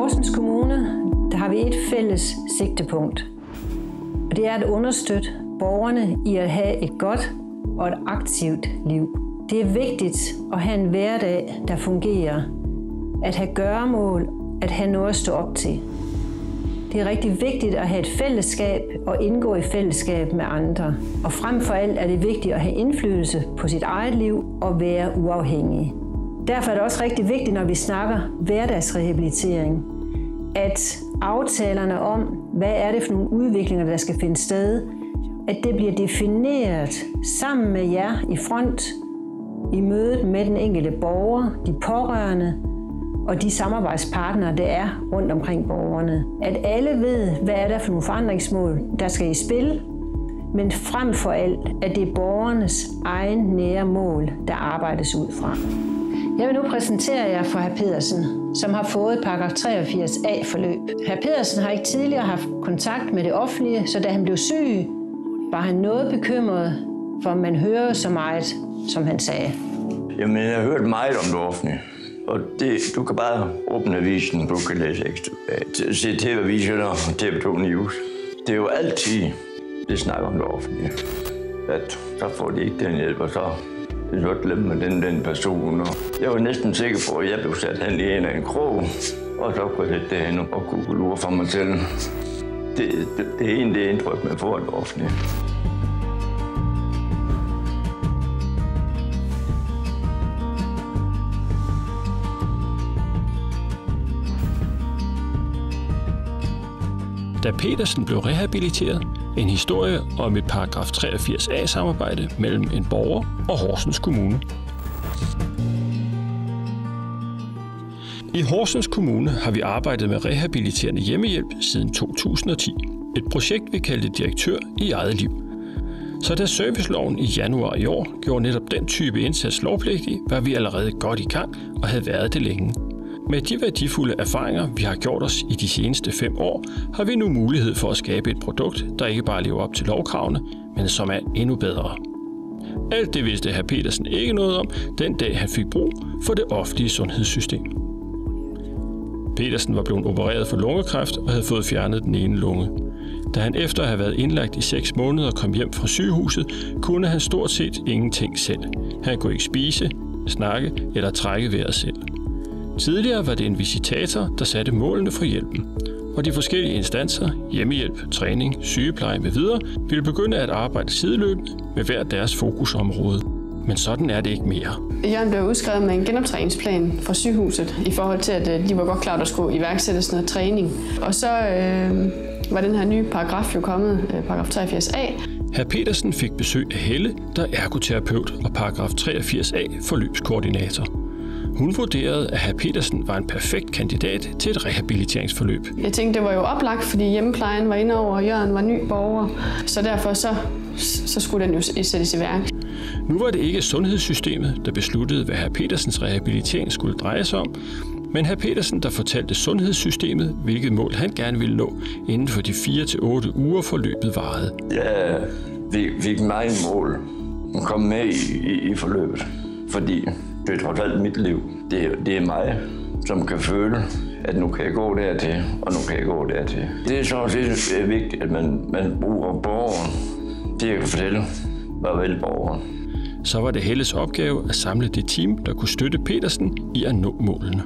Horsens Kommune der har vi et fælles sigtepunkt, og det er at understøtte borgerne i at have et godt og et aktivt liv. Det er vigtigt at have en hverdag, der fungerer, at have gøremål, at have noget at stå op til. Det er rigtig vigtigt at have et fællesskab og indgå i fællesskab med andre. Og frem for alt er det vigtigt at have indflydelse på sit eget liv og være uafhængig. Derfor er det også rigtig vigtigt, når vi snakker hverdagsrehabilitering, at aftalerne om, hvad er det for nogle udviklinger, der skal finde sted, at det bliver defineret sammen med jer i front, i mødet med den enkelte borger, de pårørende og de samarbejdspartnere, der er rundt omkring borgerne. At alle ved, hvad er der for nogle forandringsmål, der skal i spil, men frem for alt, at det er borgernes egen nære mål, der arbejdes ud fra. Jeg vil nu præsentere jer for hr. Pedersen, som har fået paragraf 83A-forløb. Hr. Pedersen har ikke tidligere haft kontakt med det offentlige, så da han blev syg, var han noget bekymret, for man hører så meget, som han sagde. Jamen, jeg har hørt meget om det offentlige. Og du kan bare åbne avisen, du kan læse ekstra. Se TV-aviserne og TV2 News. Det er jo altid, det snakker om det offentlige. At så får de ikke den hjælp, og så er det glemt med den person. Og jeg var næsten sikker på, at jeg blev sat hen i en af en krog, og så kunne jeg sætte det hen og kunne lure for mig selv. Det er egentlig det indtryk, man får af det offentlige. Da Pedersen blev rehabiliteret, en historie om et paragraf 83A-samarbejde mellem en borger og Horsens Kommune. I Horsens Kommune har vi arbejdet med rehabiliterende hjemmehjælp siden 2010. Et projekt, vi kaldte direktør i eget liv. Så da serviceloven i januar i år gjorde netop den type indsats lovpligtig, var vi allerede godt i gang og havde været det længe. Med de værdifulde erfaringer, vi har gjort os i de seneste 5 år, har vi nu mulighed for at skabe et produkt, der ikke bare lever op til lovkravene, men som er endnu bedre. Alt det vidste hr. Pedersen ikke noget om, den dag han fik brug for det offentlige sundhedssystem. Pedersen var blevet opereret for lungekræft og havde fået fjernet den ene lunge. Da han efter at have været indlagt i 6 måneder kom hjem fra sygehuset, kunne han stort set ingenting selv. Han kunne ikke spise, snakke eller trække vejret selv. Tidligere var det en visitator, der satte målene for hjælpen, og de forskellige instanser, hjemmehjælp, træning, sygepleje med videre, ville begynde at arbejde sideløbende med hver deres fokusområde. Men sådan er det ikke mere. Jørgen blev udskrevet med en genoptræningsplan fra sygehuset i forhold til, at de var godt klar, at der skulle iværksættes noget træning. Og så var den her nye paragraf jo kommet, paragraf 83A. Hr. Pedersen fik besøg af Helle, der er ergoterapeut og paragraf 83A forløbskoordinator. Hun vurderede, at hr. Pedersen var en perfekt kandidat til et rehabiliteringsforløb. Jeg tænkte, det var jo oplagt, fordi hjemmeplejen var inde over, og Jørgen var ny borger. Så derfor så skulle den jo sættes i værk. Nu var det ikke sundhedssystemet, der besluttede, hvad hr. Pedersens rehabilitering skulle dreje sig om, men hr. Pedersen, der fortalte sundhedssystemet, hvilket mål han gerne ville nå inden for de 4 til 8 uger forløbet varede. Ja, vi fik meget mål at komme med i forløbet, fordi det er trods alt mit liv. Det er mig, som kan føle, at nu kan jeg gå dertil, og nu kan jeg gå dertil. Det er sådan set vigtigt, at man bruger borgeren til at fortælle, hvad vil borgeren. Så var det Helles opgave at samle det team, der kunne støtte Pedersen i at nå målene.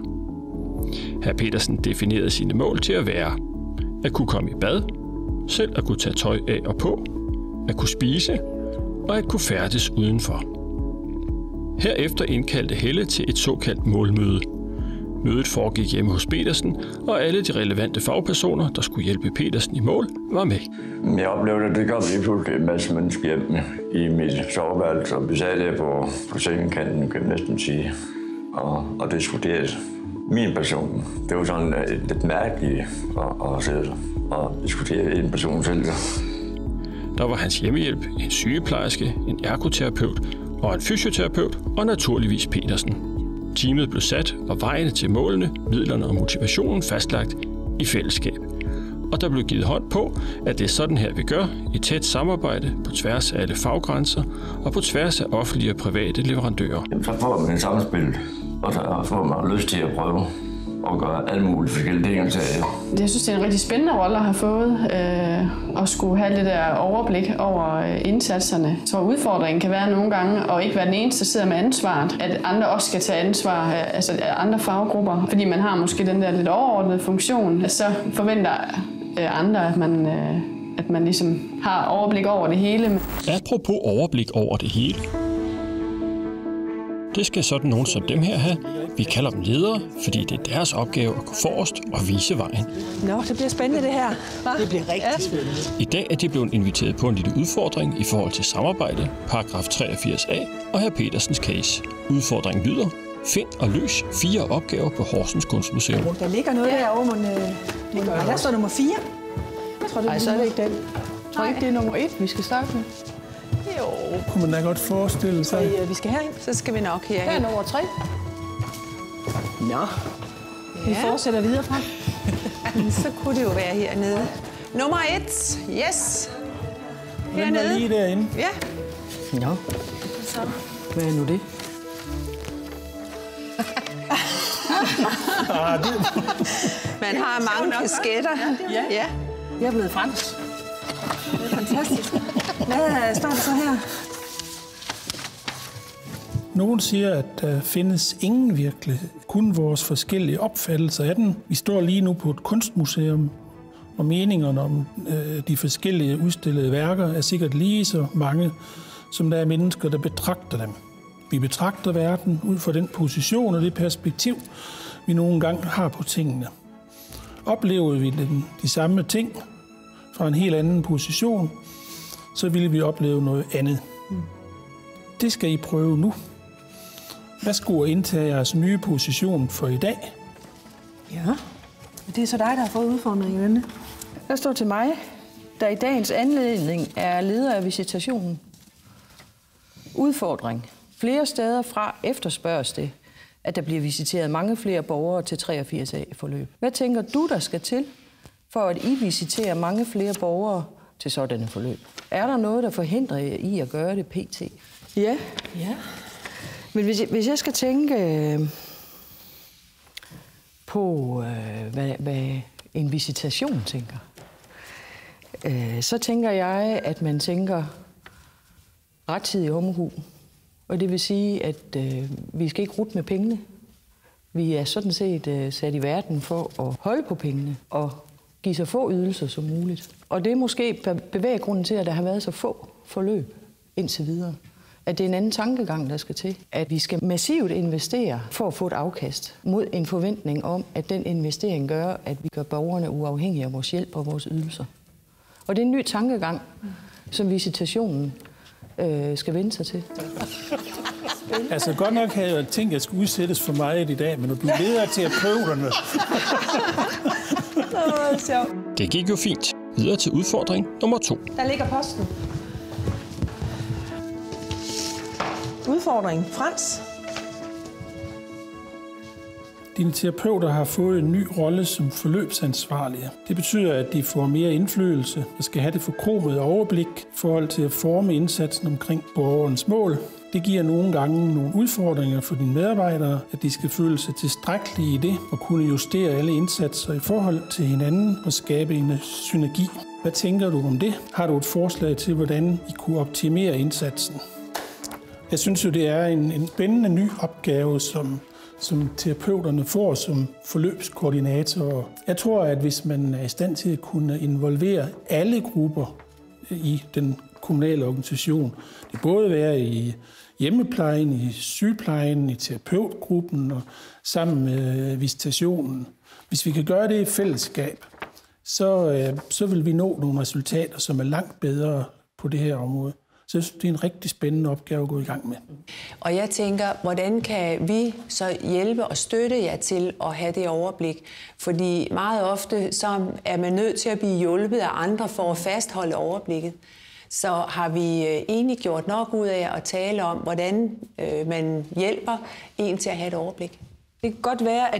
Hr. Pedersen definerede sine mål til at være at kunne komme i bad, selv at kunne tage tøj af og på, at kunne spise og at kunne færdes udenfor. Herefter indkaldte Helle til et såkaldt målmøde. Mødet foregik hjemme hos Pedersen, og alle de relevante fagpersoner, der skulle hjælpe Pedersen i mål, var med. Jeg oplevede, at det kom lige pludselig en masse mennesker hjem i mit soveværelse, og vi sad der på sengekanten, kan jeg næsten sige, og diskuterede min person. Det var sådan lidt mærkeligt at sidde og diskutere en person selv. Der var hans hjemmehjælp, en sygeplejerske, en ergoterapeut og en fysioterapeut, og naturligvis Pedersen. Teamet blev sat, og vejene til målene, midlerne og motivationen fastlagt i fællesskab. Og der blev givet hånd på, at det er sådan her, vi gør, i tæt samarbejde på tværs af alle faggrænser og på tværs af offentlige og private leverandører. Så får man et samspil, og så får man lyst til at prøve og gøre alle mulige forskellige ting. Jeg synes, det er en rigtig spændende rolle at have fået, at skulle have lidt der overblik over indsatserne. Så udfordringen kan være nogle gange at ikke være den eneste, der sidder med ansvaret, at andre også skal tage ansvar, altså andre faggrupper, fordi man har måske den der lidt overordnede funktion, så forventer andre, at man ligesom har overblik over det hele. Apropos overblik over det hele. Det skal sådan nogen som dem her have. Vi kalder dem ledere, fordi det er deres opgave at gå forrest og vise vejen. Nå, det bliver spændende det her. Det bliver rigtig spændende. I dag er de blevet inviteret på en lille udfordring i forhold til samarbejde, paragraf 83a og hr. Petersens case. Udfordringen lyder: find og løs 4 opgaver på Horsens Kunstmuseum. Der ligger noget derovre, men der står nummer 4. Jeg tror, det så er det ikke den. Jeg tror ikke, det er nummer 1, vi skal starte med. Jo. Kunne man da godt forestille sig. Vi skal herind. Så skal vi nok herind. Her er nummer 3. Nå. Ja. Vi fortsætter videre fra. Så kunne det jo være hernede. Nummer 1. Yes. Hernede. Den var lige derinde. Ja. Nå. Så. Hvad er nu det? Man har mange kasketter. Ja. Jeg er blevet fransk. Det er fantastisk. Hvad står der så her? Nogen siger, at der findes ingen virkelighed, kun vores forskellige opfattelser af den. Vi står lige nu på et kunstmuseum, og meningerne om de forskellige udstillede værker er sikkert lige så mange, som der er mennesker, der betragter dem. Vi betragter verden ud fra den position og det perspektiv, vi nogle gange har på tingene. Oplevede vi de samme ting fra en helt anden position, så ville vi opleve noget andet. Det skal I prøve nu. Værsgo at indtage jeres nye position for i dag. Ja, det er så dig, der har fået udfordringen, Vente. Der står til mig, der i dagens anledning er leder af visitationen. Udfordring. Flere steder fra efterspørges det, at der bliver visiteret mange flere borgere til 83A-forløb. Hvad tænker du, der skal til, for at I visiterer mange flere borgere til sådanne forløb? Er der noget, der forhindrer jer i at gøre det pt? Ja. Men hvis jeg skal tænke på, hvad en visitation tænker, så tænker jeg, at man tænker rettidig omhu. Og det vil sige, at vi skal ikke rute med pengene. Vi er sådan set sat i verden for at holde på pengene og give så få ydelser som muligt. Og det er måske bevæggrunden til, at der har været så få forløb indtil videre. At det er en anden tankegang, der skal til. At vi skal massivt investere for at få et afkast mod en forventning om, at den investering gør, at vi gør borgerne uafhængige af vores hjælp og vores ydelser. Og det er en ny tankegang, som visitationen skal vende sig til. Altså godt nok havde jeg tænkt, at jeg skulle udsættes for meget i dag, men at blive leder til terapeuterne. Det gik jo fint. Videre til udfordring nummer 2. Der ligger posten. Udfordring. Frans. Dine terapeuter har fået en ny rolle som forløbsansvarlige. Det betyder, at de får mere indflydelse og skal have det forkromede overblik i forhold til at forme indsatsen omkring borgerens mål. Det giver nogle gange nogle udfordringer for dine medarbejdere, at de skal føle sig tilstrækkelige i det og kunne justere alle indsatser i forhold til hinanden og skabe en synergi. Hvad tænker du om det? Har du et forslag til, hvordan I kunne optimere indsatsen? Jeg synes jo, det er en spændende ny opgave, som terapeuterne får som forløbskoordinatorer. Jeg tror, at hvis man er i stand til at kunne involvere alle grupper i den kommunale organisation, det både være i hjemmeplejen, i sygeplejen, i terapeutgruppen og sammen med visitationen. Hvis vi kan gøre det i fællesskab, så vil vi nå nogle resultater, som er langt bedre på det her område. Så det er en rigtig spændende opgave at gå i gang med. Og jeg tænker, hvordan kan vi så hjælpe og støtte jer til at have det overblik? Fordi meget ofte så er man nødt til at blive hjulpet af andre for at fastholde overblikket. Så har vi egentlig gjort nok ud af at tale om, hvordan man hjælper en til at have et overblik. Det kan godt være,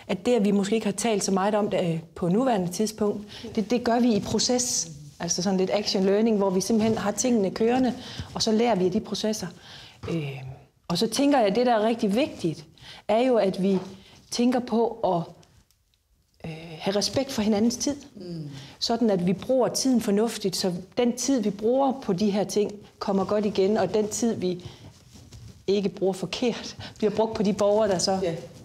at det, at vi måske ikke har talt så meget om det på nuværende tidspunkt, det gør vi i proces. Altså sådan lidt action learning, hvor vi simpelthen har tingene kørende, og så lærer vi af de processer. Og så tænker jeg, at det, der er rigtig vigtigt, er jo, at vi tænker på at have respekt for hinandens tid. Sådan at vi bruger tiden fornuftigt, så den tid, vi bruger på de her ting, kommer godt igen, og den tid, vi ikke bruger forkert, bliver brugt på de borgere, der så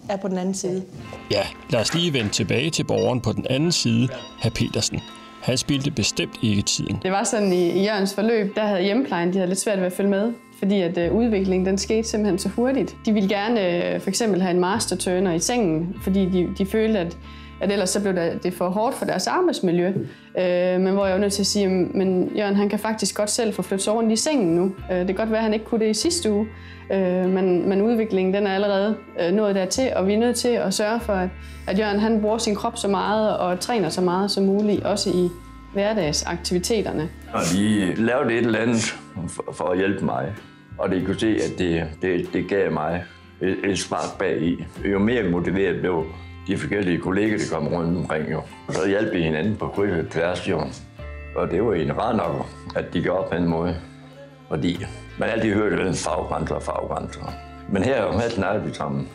er på den anden side. Ja, lad os lige vende tilbage til borgeren på den anden side, hr. Petersen. Han spildte bestemt ikke tiden. Det var sådan i Jørgens forløb, der havde hjemmeplejen, de havde lidt svært ved at følge med, fordi at udviklingen den skete simpelthen så hurtigt. De ville gerne for eksempel have en masterturner i sengen, fordi de følte, at ellers så blev det for hårdt for deres arbejdsmiljø. Men hvor jeg var nødt til at sige, men Jørgen han kan faktisk godt selv få flyttet sig rundt i sengen nu. Det kan godt være, at han ikke kunne det i sidste uge, men udviklingen den er allerede nået dertil, og vi er nødt til at sørge for, at Jørgen han bruger sin krop så meget og træner så meget som muligt, også i hverdagsaktiviteterne. Og de lavede et eller andet for at hjælpe mig, og de kunne se, at det gav mig et spark bag i. Jo mere motiveret blev de forskellige kolleger, der kom rundt omkring, jo. Og så hjalp vi hinanden på kryds og tværs, jo. Og det var egentlig rart nok, at de gjorde på en måde. Fordi man altid hørte vel faggrænser. Men her snakker vi sammen.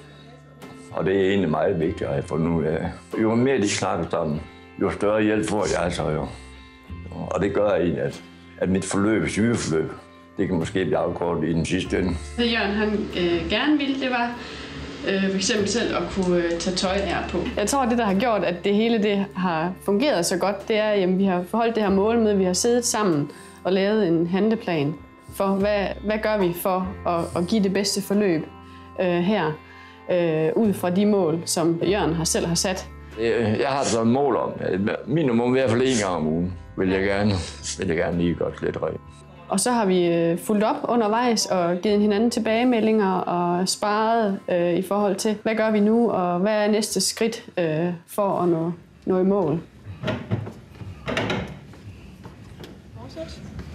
Og det er egentlig meget vigtigt at have fundet ud af. Jo mere de snakker sammen, jo større hjælp får jeg så jo. Og det gør egentlig, at mit sygeforløb, det kan måske blive afkortet i den sidste ende. Det Jørgen han gerne ville, det var for eksempel selv at kunne tage tøj af på. Jeg tror, det der har gjort, at det hele det har fungeret så godt, det er, at vi har forholdt det her mål med, at vi har siddet sammen og lavet en handleplan for, hvad gør vi for at give det bedste forløb her, ud fra de mål, som Jørgen selv har sat. Jeg har så et mål om, at minimum i hvert fald 1 gang om ugen vil jeg gerne lige godt lidt røg. Og så har vi fulgt op undervejs og givet hinanden tilbagemeldinger og sparet i forhold til, hvad gør vi nu, og hvad er næste skridt for at nå i mål.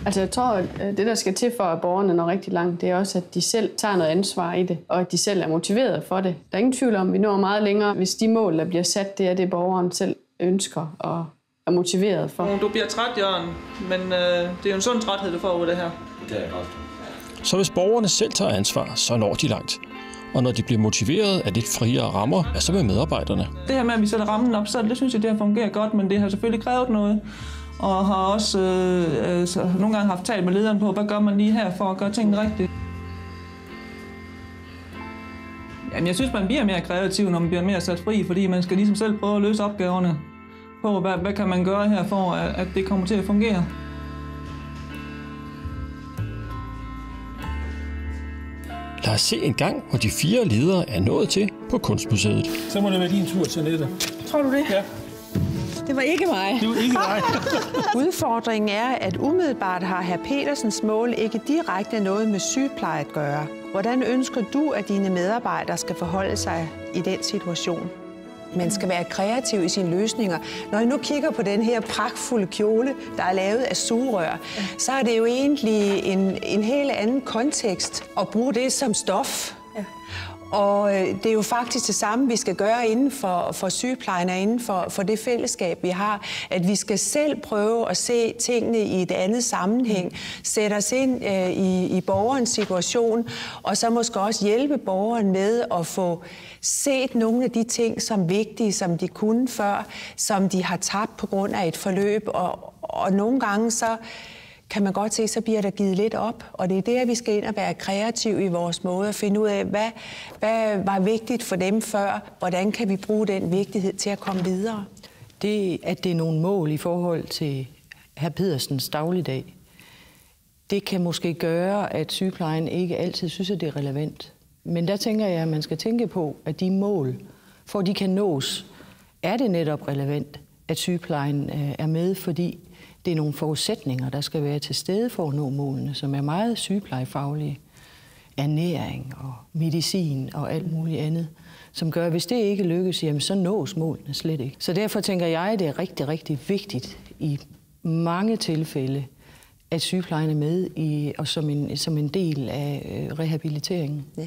Altså jeg tror, at det der skal til for, at borgerne når rigtig langt, det er også, at de selv tager noget ansvar i det, og at de selv er motiveret for det. Der er ingen tvivl om, at vi når meget længere, hvis de mål, der bliver sat, det er det, borgeren selv ønsker og er motiveret for. Du bliver træt, Jørgen, men det er jo en sund træthed, du får ud af det her. Det er godt. Så hvis borgerne selv tager ansvar, så når de langt. Og når de bliver motiveret af lidt friere rammer, hvad så med medarbejderne? Det her med, at vi sætter rammen op, så det synes jeg, det har fungeret godt, men det har selvfølgelig krævet noget. Og har også nogle gange haft talt med lederen på, hvad gør man lige her for at gøre tingene rigtigt. Jamen, jeg synes, man bliver mere kreativ, når man bliver mere sat fri, fordi man skal ligesom selv prøve at løse opgaverne på, hvad kan man gøre her for, at det kommer til at fungere. Lad os se en gang, hvor de 4 ledere er nået til på Kunstmuseet. Så må det være din tur, Jeanette. Tror du det? Ja. Det var ikke mig. Det var ikke mig. Udfordringen er, at umiddelbart har hr. Petersens mål ikke direkte noget med sygepleje at gøre. Hvordan ønsker du, at dine medarbejdere skal forholde sig i den situation? Man skal være kreativ i sine løsninger. Når jeg nu kigger på den her pragtfulde kjole, der er lavet af sugerør, så er det jo egentlig en helt anden kontekst at bruge det som stof. Ja. Og det er jo faktisk det samme, vi skal gøre inden for sygeplejen og inden for det fællesskab, vi har. At vi skal selv prøve at se tingene i et andet sammenhæng, sætte os ind i borgerens situation, og så måske også hjælpe borgeren med at få set nogle af de ting som vigtige, som de kunne før, som de har tabt på grund af et forløb. Og nogle gange så kan man godt se, så bliver der givet lidt op. Og det er der, vi skal ind og være kreative i vores måde at finde ud af, hvad var vigtigt for dem før, hvordan kan vi bruge den vigtighed til at komme videre. At det er nogle mål i forhold til hr. Pedersens dagligdag, det kan måske gøre, at sygeplejen ikke altid synes, at det er relevant. Men der tænker jeg, at man skal tænke på, at de mål, for at de kan nås, er det netop relevant, at sygeplejen er med, fordi det er nogle forudsætninger, der skal være til stede for at nå målene, som er meget sygeplejefaglige. Ernæring og medicin og alt muligt andet, som gør, at hvis det ikke lykkes, jamen, så nås målene slet ikke. Så derfor tænker jeg, at det er rigtig, rigtig vigtigt i mange tilfælde, at sygeplejen er med og som en del af rehabiliteringen. Ja.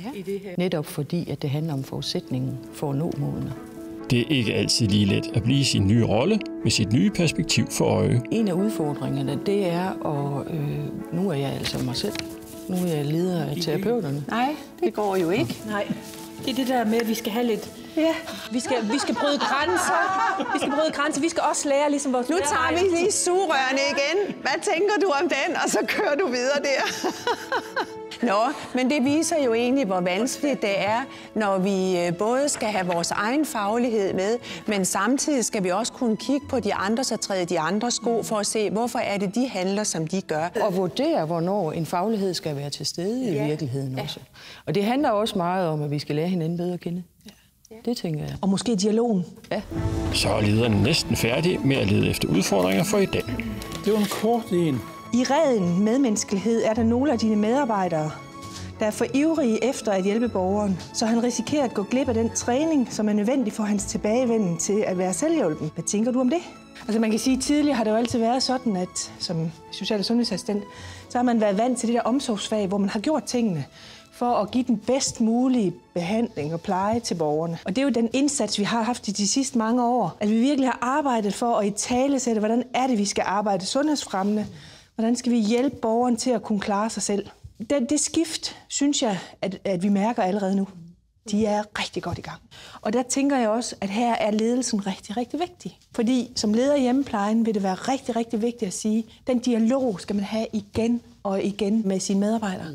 Netop fordi, at det handler om forudsætningen for at nå målene. Det er ikke altid lige let at blive i sin nye rolle med sit nye perspektiv for øje. En af udfordringerne, det er, og nu er jeg altså mig selv. Nu er jeg leder af terapeuterne. Nej, det går jo ikke. Nej. Det er det der med, at vi skal have lidt... Ja, vi skal bryde grænser. Vi skal bryde grænser. Vi skal også lære, ligesom vores... Nu tager vi lige sugerørene igen. Hvad tænker du om den? Og så kører du videre der. Nå, men det viser jo egentlig, hvor vanskeligt det er, når vi både skal have vores egen faglighed med, men samtidig skal vi også kunne kigge på de andre, så træde de andre sko for at se, hvorfor er det, de handler, som de gør. Og vurdere, hvornår en faglighed skal være til stede i virkeligheden også. Og det handler også meget om, at vi skal lære hinanden bedre at kende. Det tænker jeg. Og måske dialogen. Ja. Så er lederen næsten færdig med at lede efter udfordringer for i dag. Det var en kort en. I reden medmenneskelighed er der nogle af dine medarbejdere, der er for ivrige efter at hjælpe borgeren, så han risikerer at gå glip af den træning, som er nødvendig for hans tilbagevenden til at være selvhjulpen. Hvad tænker du om det? Altså man kan sige, at tidligere har det jo altid været sådan, at som social- og sundhedsassistent, så har man været vant til det der omsorgsfag, hvor man har gjort tingene for at give den bedst mulige behandling og pleje til borgerne. Og det er jo den indsats, vi har haft i de sidste mange år, at vi virkelig har arbejdet for at italesætte, hvordan er det, vi skal arbejde sundhedsfremmende, hvordan skal vi hjælpe borgeren til at kunne klare sig selv. Det skift, synes jeg, at vi mærker allerede nu. De er rigtig godt i gang. Og der tænker jeg også, at her er ledelsen rigtig, rigtig vigtig. Fordi som leder i hjemmeplejen vil det være rigtig, rigtig vigtigt at sige, at den dialog skal man have igen og igen med sine medarbejdere.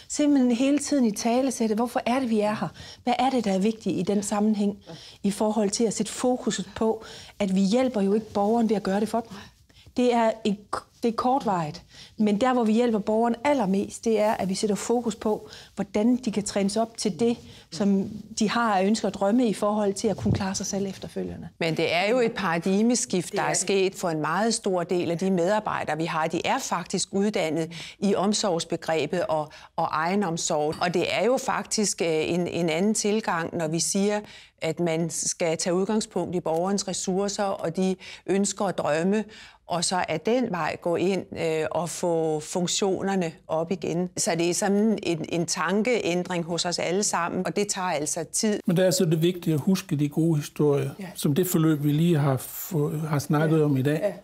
Simpelthen hele tiden i talesætte, hvorfor er det, vi er her? Hvad er det, der er vigtigt i den sammenhæng i forhold til at sætte fokus på, at vi hjælper jo ikke borgeren ved at gøre det for dem. Det er kortvarigt, men der, hvor vi hjælper borgeren allermest, det er, at vi sætter fokus på, hvordan de kan trænes op til det, som de har af ønsker og drømme i forhold til at kunne klare sig selv efterfølgende. Men det er jo et paradigmeskift, der er sket for en meget stor del af de medarbejdere, vi har. De er faktisk uddannet i omsorgsbegrebet og egenomsorg. Og det er jo faktisk en anden tilgang, når vi siger, at man skal tage udgangspunkt i borgerens ressourcer og de ønsker og drømme, og så af den vej gå ind og få funktionerne op igen. Så det er sådan en tankeændring hos os alle sammen, og det tager altså tid. Men det er så det vigtige at huske de gode historier, som det forløb, vi lige har snakket om i dag.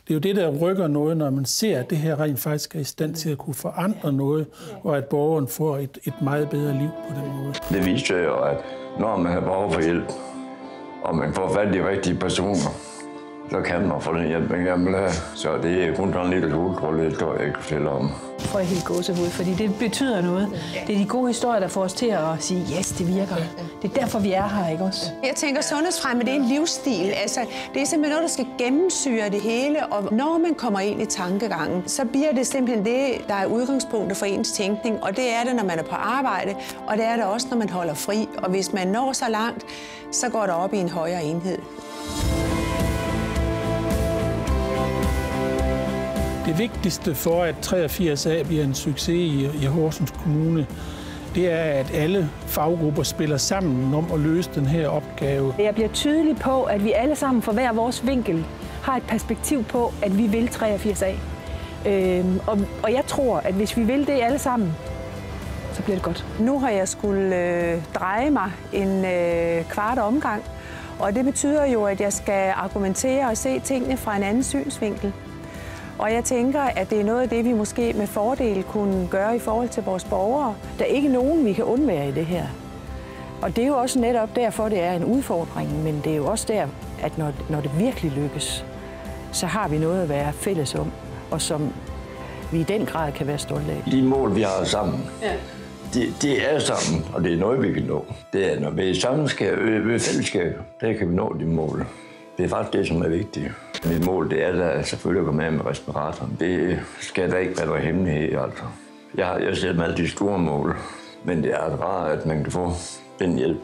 Det er jo det, der rykker noget, når man ser, at det her rent faktisk er i stand til at kunne forandre noget, og at borgeren får et meget bedre liv på den måde. Det viser jo, at når man har behov for hjælp, og man får fat i de rigtige personer, så kan man få den hjælp, man gerne vil have. Så det er kun sådan en lille hovedrolle, det står jeg ikke fortælle om. Får jeg helt gåsehud, fordi det betyder noget. Det er de gode historier, der får os til at sige, yes, det virker. Det er derfor, vi er her, ikke også? Jeg tænker, sundhedsfremme, det er en livsstil. Altså, det er simpelthen noget, der skal gennemsyre det hele. Og når man kommer ind i tankegangen, så bliver det simpelthen det, der er udgangspunktet for ens tænkning. Og det er det, når man er på arbejde, og det er det også, når man holder fri. Og hvis man når så langt, så går det op i en højere enhed. Det vigtigste for, at 83A bliver en succes i Horsens Kommune, det er, at alle faggrupper spiller sammen om at løse den her opgave. Jeg bliver tydelig på, at vi alle sammen fra hver vores vinkel har et perspektiv på, at vi vil 83A. Og jeg tror, at hvis vi vil det alle sammen, så bliver det godt. Nu har jeg skulle dreje mig en kvart omgang, og det betyder jo, at jeg skal argumentere og se tingene fra en anden synsvinkel. Og jeg tænker, at det er noget af det, vi måske med fordel kunne gøre i forhold til vores borgere. Der er ikke nogen, vi kan undvære i det her. Og det er jo også netop derfor, det er en udfordring, men det er jo også der, at når det virkelig lykkes, så har vi noget at være fælles om, og som vi i den grad kan være stolte af. De mål, vi har sammen, de er sammen, og det er noget, vi kan nå. Det er, når vi er sammen skal ved fællesskab, der kan vi nå de mål. Det er faktisk det, som er vigtigt. Mit mål, det er da selvfølgelig at gå med respiratoren. Det skal da ikke være noget hemmelighed, altså. Jeg sætter mig altid store mål, men det er rart, at man kan få den hjælp,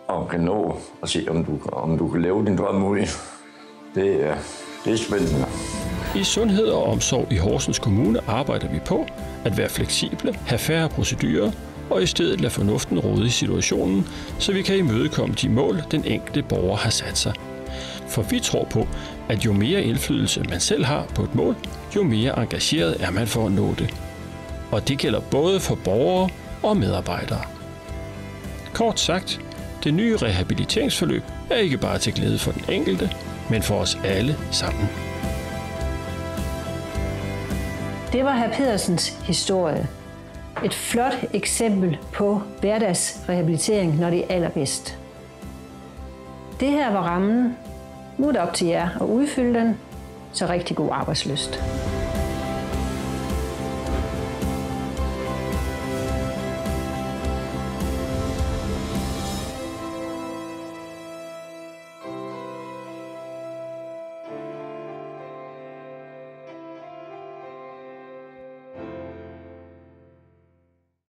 og kan nå at se, om du kan leve din drøm ud. Det er spændende. I Sundhed og Omsorg i Horsens Kommune arbejder vi på at være fleksible, have færre procedurer, og i stedet lade fornuften råde i situationen, så vi kan imødekomme de mål, den enkelte borger har sat sig. For vi tror på, at jo mere indflydelse man selv har på et mål, jo mere engageret er man for at nå det. Og det gælder både for borgere og medarbejdere. Kort sagt, det nye rehabiliteringsforløb er ikke bare til glæde for den enkelte, men for os alle sammen. Det var hr. Pedersens historie. Et flot eksempel på hverdagsrehabilitering, når det er allerbedst. Det her var rammen. Nu er det op til jer at udfylde den, så rigtig god arbejdslyst.